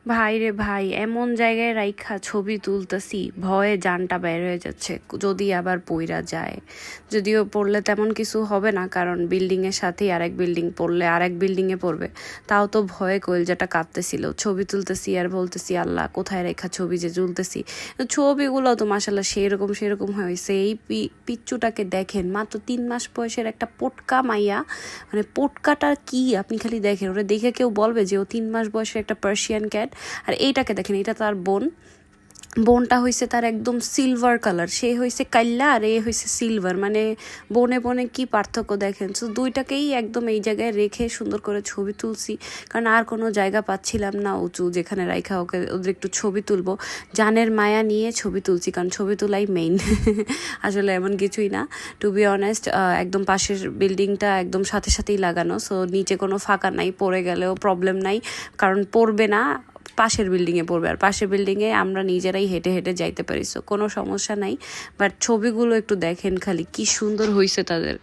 ভাই রে ভাই, এমন জায়গায় রাইখা ছবি তুলতেছি, ভয়ে জানটা বের হয়ে যাচ্ছে যদি আবার পইরা যায়। যদিও পড়লে তেমন কিছু হবে না, কারণ বিল্ডিং এর সাথেই আরেক বিল্ডিং, পড়লে আরেক বিল্ডিং এ পড়বে। তাও তো ভয়ে কলজাটা কাঁপতেছিল। ছবি তুলতেছি আর বলতেছি আল্লাহ কোথায় রেখা ছবি যে তুলতেছি। ছবিগুলো তো মাসাল্লাহ সেরকম হয়েছে। এই পিচ্চুটাকে দেখেন, মাত্র 3 মাস বয়সের একটা পোটকা মাইয়া, মানে পোটকাটা কি আপনি খালি দেখেন, ওরা দেখে কেউ বলবে যে ও 3 মাস বয়সের একটা পার্সিয়ান ক্যাট। আর এইটাকে দেখেন, এটা তার বোনটা হয়েছে তার একদম সিলভার কালার, সে হয়েছে কাল্লা আর এ হয়েছে সিলভার, মানে বনে বনে কি পার্থক্য দেখেন। তো দুইটাকেই একদম এই জায়গায় রেখে সুন্দর করে ছবি তুলছি, কারণ আর কোনো জায়গা পাচ্ছিলাম না উঁচু যেখানে রাইখা ওদের একটু ছবি তুলবো। জানের মায়া নিয়ে ছবি তুলছি, কারণ ছবি তোলাই মেইন। আসলে এমন কিছুই না, টু বি অনেস্ট। একদম পাশের বিল্ডিংটা একদম সাথেই লাগানো, সো নিচে কোনো ফাঁকা নাই, পড়ে গেলেও প্রবলেম নাই, কারণ পড়বে না, পাশের বিল্ডিংয়ে পড়বে। আর পাশের বিল্ডিংয়ে আমরা নিজেরাই হেঁটে হেঁটে যাইতে পারি, সো কোনো সমস্যা নাই। বাট ছবিগুলো একটু দেখেন খালি, কি সুন্দর হয়েছে তাদের।